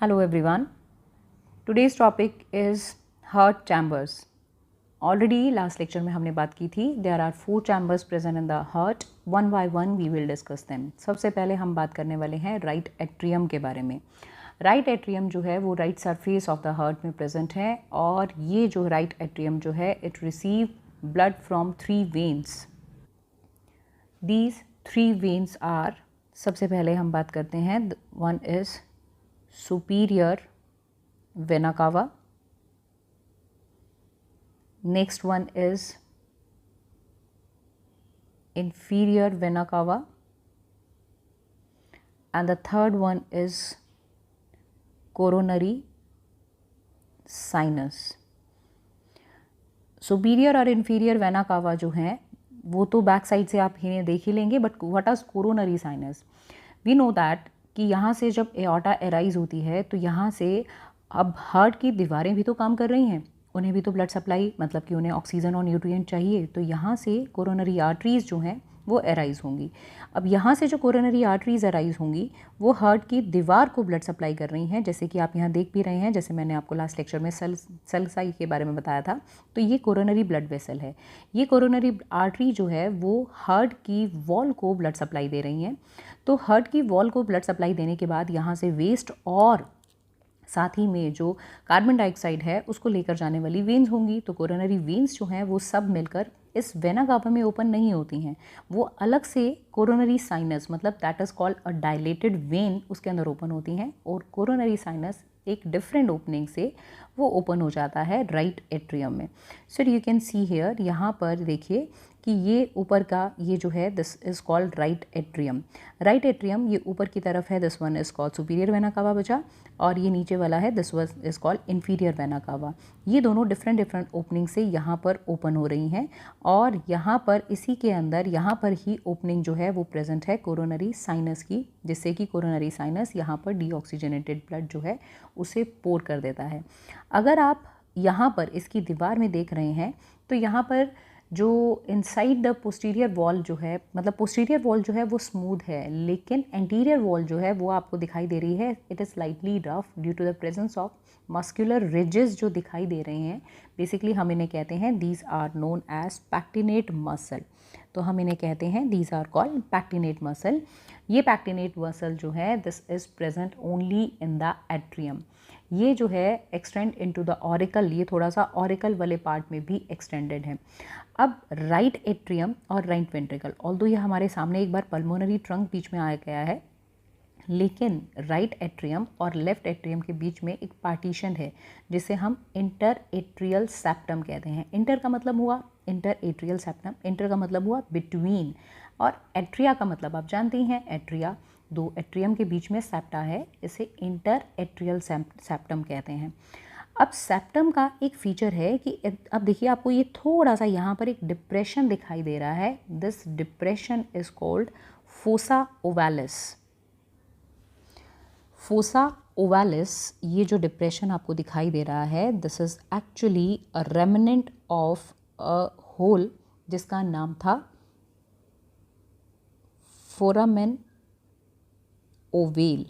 Hello everyone. Today's topic is heart chambers. Already last lecture में हमने बात की थी. There are 4 chambers present in the heart. One by one we will discuss them. सबसे पहले हम बात करने वाले हैं right atrium के बारे में. Right atrium जो है वो right surface of the heart में present है और ये जो right atrium जो है it receive blood from 3 veins. These 3 veins are, सबसे पहले हम बात करते हैं, one is superior vena cava, next one is inferior vena cava, and the third one is coronary sinus. Superior और इन्फीरियर वेना कावा जो हैं वो तो बैक साइड से आप इन्हें देख ही लेंगे, but what is coronary sinus? We know that कि यहाँ से जब एओर्टा एराइज होती है तो यहाँ से अब हार्ट की दीवारें भी तो काम कर रही हैं, उन्हें भी तो ब्लड सप्लाई, मतलब कि उन्हें ऑक्सीजन और न्यूट्रिएंट चाहिए, तो यहाँ से कोरोनरी आर्टरीज जो हैं वो एराइज होंगी. अब यहाँ से जो कोरोनरी आर्टरीज एराइज होंगी वो हार्ट की दीवार को ब्लड सप्लाई कर रही हैं, जैसे कि आप यहाँ देख भी रहे हैं, जैसे मैंने आपको लास्ट लेक्चर में सेल साइज के बारे में बताया था. तो ये कोरोनरी ब्लड वेसल है. ये कोरोनरी आर्टरी जो है वो हार्ट की वॉल को ब्लड सप्लाई दे रही हैं. तो हार्ट की वॉल को ब्लड सप्लाई देने के बाद यहाँ से वेस्ट और साथ ही में जो कार्बन डाइऑक्साइड है उसको लेकर जाने वाली वेन्स होंगी. तो कोरोनरी वेन्स जो हैं वो सब मिलकर इस वेना कावा में ओपन नहीं होती हैं, वो अलग से कोरोनरी साइनस, मतलब that is called a dilated vein, उसके अंदर ओपन होती हैं. और कोरोनरी साइनस एक डिफरेंट ओपनिंग से वो ओपन हो जाता है राइट एट्रियम में. So you can see here, यहाँ पर देखिए कि ये ऊपर का ये जो है this is called right atrium. Right atrium ये ऊपर की तरफ है, this one is called superior vena cava बचा, और ये नीचे वाला है this one is called inferior vena cava. ये दोनों डिफरेंट ओपनिंग से यहाँ पर ओपन हो रही हैं और यहाँ पर इसी के अंदर यहाँ पर ही ओपनिंग जो है वो प्रेजेंट है कोरोनरी साइनस की, जिससे कि कोरोनरी साइनस यहाँ पर डीऑक्सीजनेटेड ब्लड जो है उसे पोर कर देता है. अगर आप यहाँ पर इसकी दीवार में देख रहे हैं तो यहाँ पर जो इनसाइड द पोस्टीरियर वॉल जो है, मतलब पोस्टीरियर वॉल जो है वो स्मूथ है, लेकिन एंटीरियर वॉल जो है वो आपको दिखाई दे रही है it is slightly rough due to the presence of muscular ridges जो दिखाई दे रहे हैं. बेसिकली हम इन्हें कहते हैं these are known as pectinate muscle. तो हम इन्हें कहते हैं these are called pectinate muscle. ये पैक्टिनेट मसल जो है this is present only in the atrium. ये जो है एक्सटेंड इनटू द ऑरिकल, ये थोड़ा सा ऑरिकल वाले पार्ट में भी एक्सटेंडेड है. अब राइट एट्रियम और राइट वेंट्रिकल, ऑल्दो ये हमारे सामने एक बार पल्मोनरी ट्रंक बीच में आ गया है, लेकिन राइट एट्रियम और लेफ्ट एट्रियम के बीच में एक पार्टीशन है जिसे हम इंटर एट्रियल सेप्टम कहते हैं. इंटर का मतलब हुआ इंटर एट्रियल सेप्टम, इंटर का मतलब हुआ बिटवीन, और एट्रिया का मतलब आप जानते ही हैं एट्रिया, दो एट्रियम के बीच में सेप्टा है, इसे इंटर एट्रियल सेप्टम कहते हैं. अब सेप्टम का एक फीचर है कि अब देखिए आपको ये थोड़ा सा यहाँ पर एक डिप्रेशन दिखाई दे रहा है. This depression is called fossa ovalis. Fossa ovalis, ये जो डिप्रेशन आपको दिखाई दे रहा है this is actually a remnant of a hole जिसका नाम था फोरामेन ओवेल.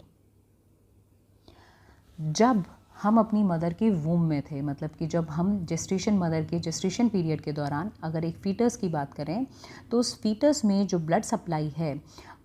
जब हम अपनी मदर के वूम में थे, मतलब कि जब हम जेस्टेशन मदर के जेस्टेशन पीरियड के दौरान अगर एक फीटस की बात करें तो उस फीटस में जो ब्लड सप्लाई है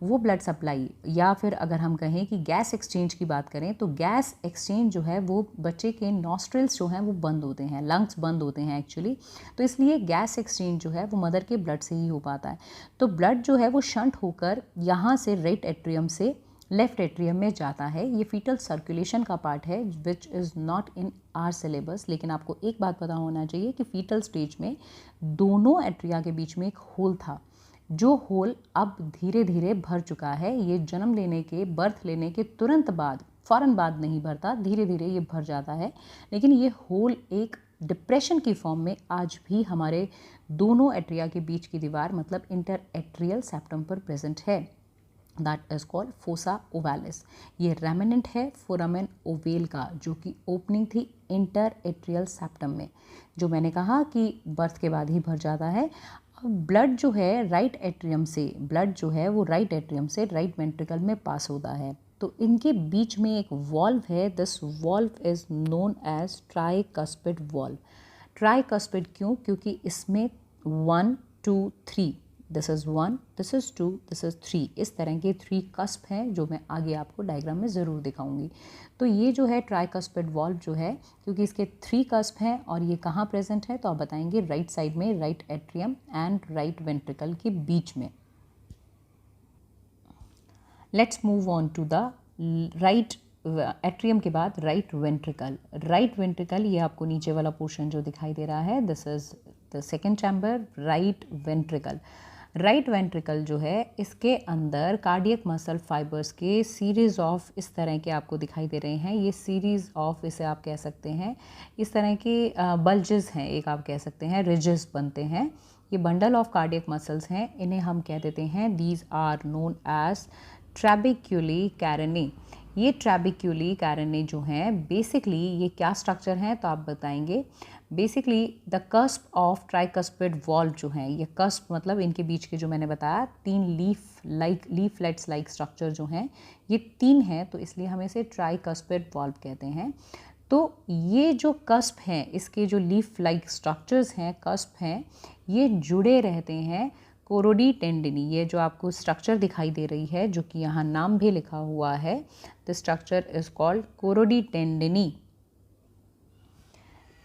वो ब्लड सप्लाई, या फिर अगर हम कहें कि गैस एक्सचेंज की बात करें तो गैस एक्सचेंज जो है वो बच्चे के नॉस्ट्रिल्स जो हैं वो बंद होते हैं, लंग्स बंद होते हैं एक्चुअली. तो इसलिए गैस एक्सचेंज जो है वो मदर के ब्लड से ही हो पाता है. तो ब्लड जो है वो शंट होकर यहाँ से राइट एट्रियम से लेफ्ट एट्रियम में जाता है. ये फीटल सर्कुलेशन का पार्ट है which is not in our syllabus, लेकिन आपको एक बात पता होना चाहिए कि फीटल स्टेज में दोनों एट्रिया के बीच में एक होल था, जो होल अब धीरे धीरे भर चुका है. ये जन्म लेने के, बर्थ लेने के तुरंत बाद, फ़ौरन बाद नहीं भरता, धीरे धीरे ये भर जाता है. लेकिन ये होल एक डिप्रेशन की फॉर्म में आज भी हमारे दोनों एट्रिया के बीच की दीवार, मतलब इंटर एट्रियल सेप्टम पर प्रेजेंट है. That is called fossa ovalis. ये रेमिनेंट है फोरामेन ओवेल का, जो कि ओपनिंग थी इंटर एट्रियल सेप्टम में, जो मैंने कहा कि बर्थ के बाद ही भर जाता है. ब्लड जो है राइट एट्रियम से, ब्लड जो है वो राइट एट्रियम से राइट वेंट्रिकल में पास होता है. तो इनके बीच में एक वॉल्व है, this valve is known as tricuspid valve. Tricuspid क्यों? क्योंकि इसमें 1 2 3, this is 1, this is 2, this is 3, इस तरह के 3 कस्प हैं जो मैं आगे आपको डायग्राम में ज़रूर दिखाऊंगी। तो ये जो है ट्राइकस्पिड वॉल्व जो है, क्योंकि इसके 3 कस्प हैं और ये कहाँ प्रेजेंट है, तो आप बताएंगे राइट साइड में, right atrium and right ventricle के बीच में। Let's move on to the right atrium के बाद राइट वेंट्रिकल। राइट वेंट्रिकल, ये आपको नीचे वाला पोर्शन जो दिखाई दे रहा है, this is the second chamber, right ventricle. Right ventricle जो है, इसके अंदर कार्डियक मसल फाइबर्स के सीरीज़ ऑफ इस तरह के आपको दिखाई दे रहे हैं। ये सीरीज़ ऑफ, इसे आप कह सकते हैं इस तरह के बल्जेस हैं, एक आप कह सकते हैं रिजेस बनते हैं। ये बंडल ऑफ कार्डियक मसल्स हैं, इन्हें हम कह देते हैं, दीज आर नोन एज ट्रैबिक्यूली कैरेनी। ये ट्रैबिक्यूली कैरेनी जो हैं, बेसिकली ये क्या स्ट्रक्चर हैं, तो आप बताएंगे basically the cusp of tricuspid valve जो हैं, ये कस्प मतलब इनके बीच के जो मैंने बताया 3 लीफलेट्स लाइक स्ट्रक्चर जो हैं, ये 3 हैं, तो इसलिए हम इसे ट्राइकस्पिड वॉल्व कहते हैं। तो ये जो कस्प हैं, इसके जो लीफ लाइक स्ट्रक्चर्स हैं, कस्प हैं, ये जुड़े रहते हैं कोरोडी टेंडिनी। ये जो आपको स्ट्रक्चर दिखाई दे रही है, जो कि यहाँ नाम भी लिखा हुआ है, द स्ट्रक्चर इज कॉल्ड कोरोडी टेंडिनी।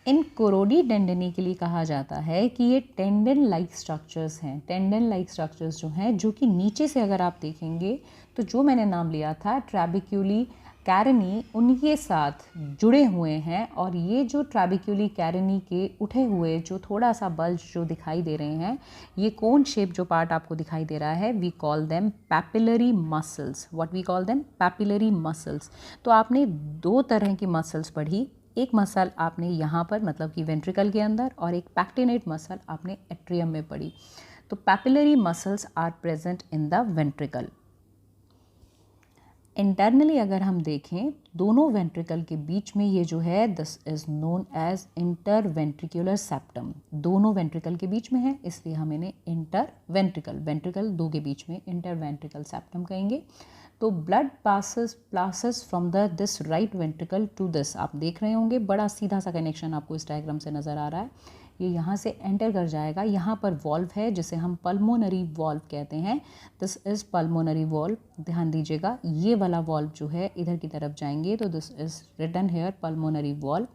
इन कोरोडी टेंडिनी के लिए कहा जाता है कि ये टेंडन लाइक स्ट्रक्चर्स हैं। टेंडन लाइक स्ट्रक्चर्स जो हैं, जो कि नीचे से अगर आप देखेंगे तो जो मैंने नाम लिया था ट्रैबिक्यूली कैरेनी, उनके साथ जुड़े हुए हैं। और ये जो ट्रैबिक्यूली कैरेनी के उठे हुए जो थोड़ा सा बल्ज जो दिखाई दे रहे हैं, ये कोन शेप जो पार्ट आपको दिखाई दे रहा है, we call them papillary muscles. What we call them? Papillary muscles. तो आपने 2 तरह की मसल्स पढ़ी, एक मसल आपने यहाँ पर मतलब कि वेंट्रिकल के अंदर, और एक पैक्टिनेट मसल आपने एट्रियम में पढ़ी। तो papillary muscles are present in the ventricle. Internally अगर हम देखें, दोनों वेंट्रिकल के बीच में ये जो है, this is known as inter ventricular septum. दोनों वेंट्रिकल के बीच में है, इसलिए हम इन्हें इंटर वेंट्रिकल, वेंट्रिकल 2 के बीच में इंटर वेंट्रिकल सेप्टम कहेंगे। तो blood passes from this right ventricle to this, आप देख रहे होंगे बड़ा सीधा सा कनेक्शन आपको इस डायग्राम से नज़र आ रहा है। ये यहाँ से एंटर कर जाएगा, यहाँ पर वॉल्व है जिसे हम पल्मोनरी वॉल्व कहते हैं, दिस इज़ पल्मोनरी वॉल्व। ध्यान दीजिएगा, ये वाला वॉल्व जो है इधर की तरफ जाएंगे तो this is written here pulmonary valve,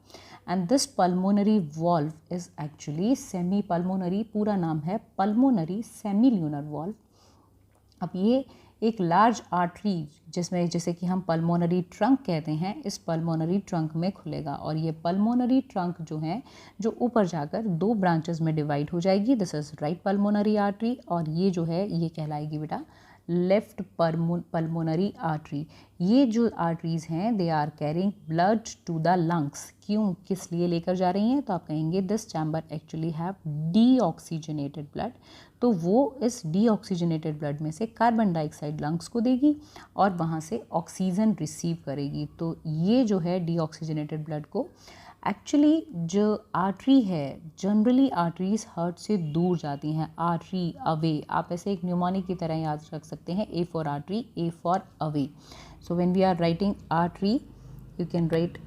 and this pulmonary valve is actually semi pulmonary, पूरा नाम है पल्मोनरी सेमी ल्यूनर वॉल्व। अब ये एक लार्ज आर्टरी जिसमें, जैसे कि हम पल्मोनरी ट्रंक कहते हैं, इस पल्मोनरी ट्रंक में खुलेगा, और ये पल्मोनरी ट्रंक जो है, जो ऊपर जाकर 2 ब्रांचेस में डिवाइड हो जाएगी, this is right pulmonary artery, और ये जो है ये कहलाएगी बेटा लेफ्ट पल्मोनरी आर्टरी। ये जो आर्टरीज हैं, they are carrying blood to the lungs. क्यों, किस लिए लेकर जा रही हैं, तो आप कहेंगे this chamber actually have deoxygenated blood. तो वो इस डीऑक्सीजनेटेड ब्लड में से कार्बन डाइऑक्साइड लंग्स को देगी और वहाँ से ऑक्सीजन रिसीव करेगी। तो ये जो है डीऑक्सीजनेटेड ब्लड को, एक्चुअली जो आर्टरी है, जनरली आर्टरीज हार्ट से दूर जाती हैं, आर्टरी अवे, आप ऐसे एक न्यूमोनिक की तरह याद रख सकते हैं, A for artery, A for away. So when we are writing artery, you can write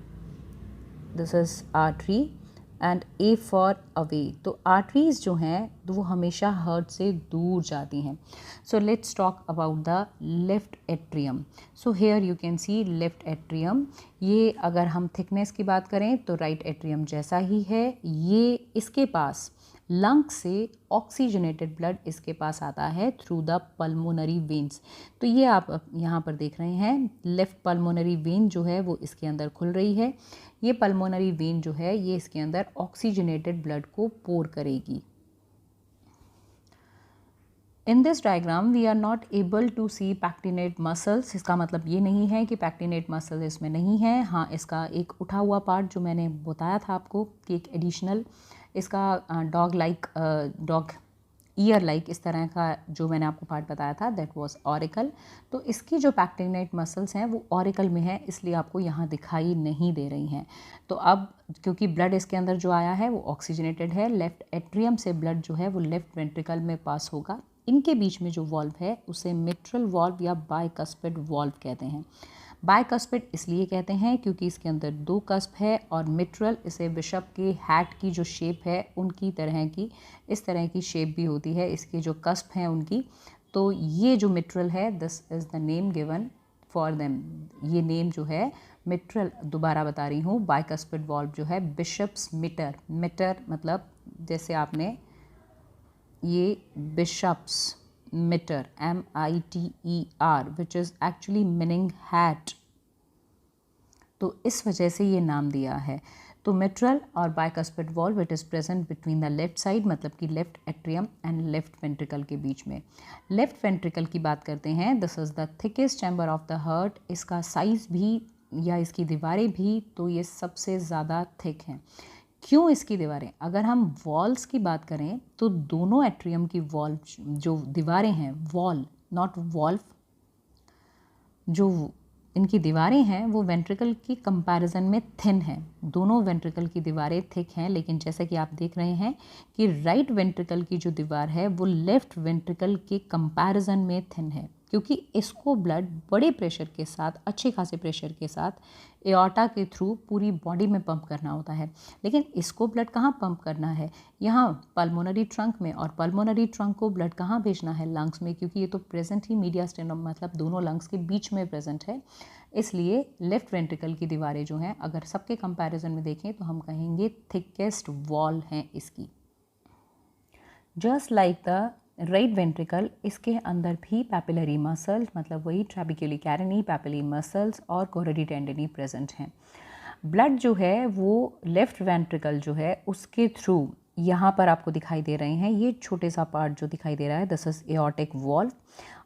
this is artery and A for away. तो आर्टरीज जो हैं वो हमेशा हार्ट से दूर जाती हैं। So let's talk about the left atrium. So here you can see left atrium. ये अगर हम थिकनेस की बात करें तो राइट एट्रियम जैसा ही है। ये इसके पास लंग से ऑक्सीजनेटेड ब्लड इसके पास आता है थ्रू द पल्मोनरी वेन्स। तो ये आप यहाँ पर देख रहे हैं, लेफ्ट पल्मोनरी वेन जो है वो इसके अंदर खुल रही है। ये पल्मोनरी वेन जो है ये इसके अंदर ऑक्सीजनेटेड ब्लड को पोर करेगी। In this diagram we are not able to see pectinate muscles. इसका मतलब ये नहीं है कि पैक्टिनेट मसल इसमें नहीं है। हाँ, इसका एक उठा हुआ पार्ट जो मैंने बताया था आपको कि एक एडिशनल इसका डॉग ईयर लाइक इस तरह का जो मैंने आपको पार्ट बताया था, दैट वाज ऑरिकल। तो इसकी जो पैक्टिनेट मसल्स हैं वो ऑरिकल में है, इसलिए आपको यहाँ दिखाई नहीं दे रही हैं। तो अब क्योंकि ब्लड इसके अंदर जो आया है वो ऑक्सीजनेटेड है, लेफ्ट एट्रियम से ब्लड जो है वो लेफ्ट वेंट्रिकल में पास होगा। इनके बीच में जो वॉल्व है उसे मिट्रल वॉल्व या बाइकस्पिड वॉल्व कहते हैं। बाइकस्पिड इसलिए कहते हैं क्योंकि इसके अंदर 2 कस्प है, और मिट्रल इसे बिशप के हैट की जो शेप है उनकी तरह की, इस तरह की शेप भी होती है इसके जो कस्प हैं उनकी। तो ये जो मिट्रल है, this is the name given for them, ये नेम जो है मिट्रल, दोबारा बता रही हूँ, बाइकस्पिड वॉल्व जो है बिशप्स मिटर, मिटर मतलब जैसे आपने ये bishop's mitre MITER which is actually meaning hat, तो इस वजह से ये नाम दिया है। तो मिट्रल और bicuspid valve it is present between the left side, मतलब कि left atrium and left ventricle के बीच में। लेफ्ट वेंट्रिकल की बात करते हैं, this is the thickest chamber of the heart. इसका साइज़ भी या इसकी दीवारें भी तो ये सबसे ज़्यादा थिक हैं। क्यों इसकी दीवारें? अगर हम वॉल्स की बात करें तो दोनों एट्रियम की वॉल जो दीवारें हैं, वॉल नॉट वॉल्व, जो इनकी दीवारें हैं वो वेंट्रिकल की कंपैरिजन में थिन हैं। दोनों वेंट्रिकल की दीवारें थिक हैं, लेकिन जैसे कि आप देख रहे हैं कि राइट वेंट्रिकल की जो दीवार है वो लेफ्ट वेंट्रिकल के कंपैरिजन में थिन है, क्योंकि इसको ब्लड बड़े प्रेशर के साथ, अच्छे खासे प्रेशर के साथ एओर्टा के थ्रू पूरी बॉडी में पंप करना होता है। लेकिन इसको ब्लड कहाँ पंप करना है? यहाँ पल्मोनरी ट्रंक में, और पल्मोनरी ट्रंक को ब्लड कहाँ भेजना है? लंग्स में, क्योंकि ये तो प्रेजेंट ही मीडियास्टेनम मतलब दोनों लंग्स के बीच में प्रेजेंट है। इसलिए लेफ्ट वेंट्रिकल की दीवारें जो हैं अगर सबके कंपैरिजन में देखें तो हम कहेंगे थिकेस्ट वॉल हैं इसकी। Just like the right ventricle, इसके अंदर भी पैपिलरी मसल्स मतलब वही ट्रैबिक्यूली कैरिनी, पैपिली मसल्स और कोरोनरी टेंडनी प्रेजेंट हैं। ब्लड जो है वो लेफ्ट वेंट्रिकल जो है उसके थ्रू यहाँ पर आपको दिखाई दे रहे हैं, ये छोटे सा पार्ट जो दिखाई दे रहा है दिस इज एओर्टिक वॉल्व,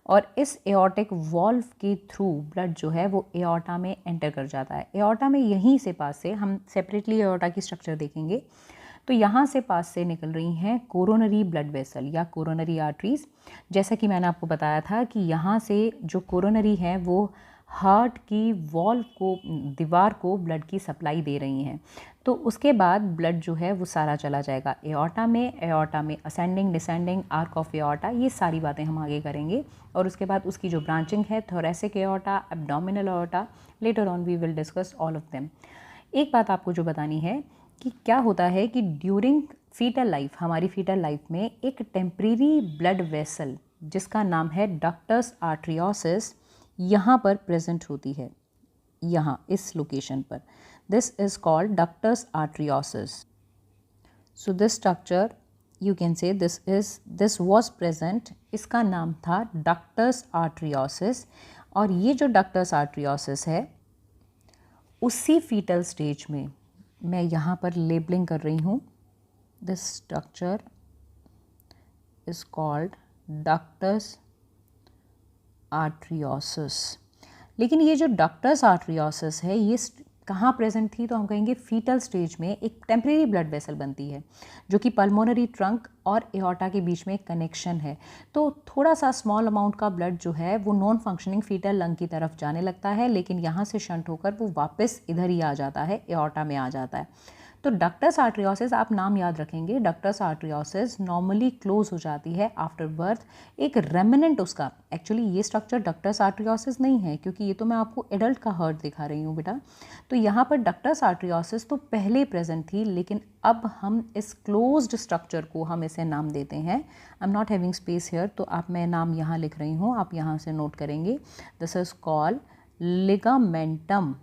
और इस एओर्टिक वॉल्व के थ्रू ब्लड जो है वो एओर्टा में एंटर कर जाता है। एओर्टा में यहीं से पास से, हम सेपरेटली एओर्टा की स्ट्रक्चर देखेंगे तो यहाँ से पास से निकल रही हैं कोरोनरी ब्लड वेसल या कोरोनरी आर्टरीज। जैसा कि मैंने आपको बताया था कि यहाँ से जो कोरोनरी हैं वो हार्ट की वॉल्व को, दीवार को ब्लड की सप्लाई दे रही हैं। तो उसके बाद ब्लड जो है वो सारा चला जाएगा एओर्टा में ascending descending, arc of aorta, ये सारी बातें हम आगे करेंगे। और उसके बाद उसकी जो ब्रांचिंग है, thoracic aorta, abdominal aorta, later on we will discuss all of them. एक बात आपको जो बतानी है कि क्या होता है कि ड्यूरिंग फीटल लाइफ, हमारी फीटल लाइफ में एक टेम्परेरी ब्लड वेसल जिसका नाम है डक्टस आर्टरियोसिस यहाँ पर प्रेजेंट होती है, यहाँ इस लोकेशन पर। This is called ductus आर्टरियोसिस। So this structure you can say this was present, इसका नाम था डक्टस आर्टरियोसिस। और ये जो डक्टस आर्टरियोसिस है उसी फीटल स्टेज में मैं यहाँ पर लेबलिंग कर रही हूँ, this structure is called ductus आर्टरियोसिस। लेकिन ये जो डक्टस आर्टरियोसिस है ये कहाँ प्रेजेंट थी? तो हम कहेंगे फीटल स्टेज में एक टेम्परेरी ब्लड वेसल बनती है जो कि पल्मोनरी ट्रंक और एओर्टा के बीच में एक कनेक्शन है। तो थोड़ा सा स्मॉल अमाउंट का ब्लड जो है वो नॉन फंक्शनिंग फीटल लंग की तरफ जाने लगता है, लेकिन यहाँ से शंट होकर वो वापस इधर ही आ जाता है, एओर्टा में आ जाता है। तो डक्टस आर्टरियोसिस, आप नाम याद रखेंगे, डक्टस आर्टरियोसिस नॉर्मली क्लोज हो जाती है आफ्टर बर्थ। एक रेमिनेंट उसका, एक्चुअली ये स्ट्रक्चर डक्टस आर्टरियोसिस नहीं है क्योंकि ये तो मैं आपको एडल्ट का हार्ट दिखा रही हूँ बेटा। तो यहाँ पर डक्टस आर्टरियोसिस तो पहले प्रेजेंट थी, लेकिन अब हम इस क्लोज्ड स्ट्रक्चर को हम इसे नाम देते हैं। I am not having space here, तो आप, मैं नाम यहाँ लिख रही हूँ, आप यहाँ से नोट करेंगे। This is called ligamentum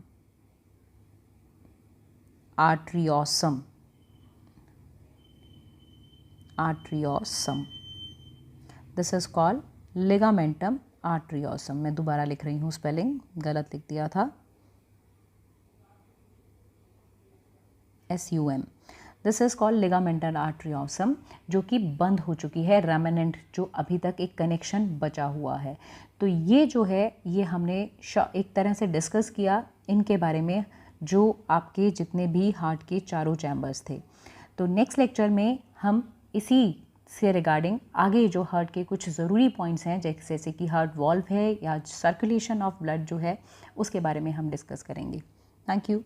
arteriosum, arteriosum, this is called ligamentum arteriosum. मैं दोबारा लिख रही हूँ, स्पेलिंग गलत लिख दिया था, SUM। दिस इज कॉल्ड लिगामेंटल आर्टरियोसम, जो कि बंद हो चुकी है, रेमिनेंट, जो अभी तक एक कनेक्शन बचा हुआ है। तो ये जो है ये हमने एक तरह से डिस्कस किया इनके बारे में, जो आपके जितने भी हार्ट के चारों चैम्बर्स थे। तो नेक्स्ट लेक्चर में हम इसी से रिगार्डिंग आगे जो हार्ट के कुछ ज़रूरी पॉइंट्स हैं, जैसे कि हार्ट वॉल्व है या सर्कुलेशन ऑफ ब्लड जो है, उसके बारे में हम डिस्कस करेंगे। Thank you.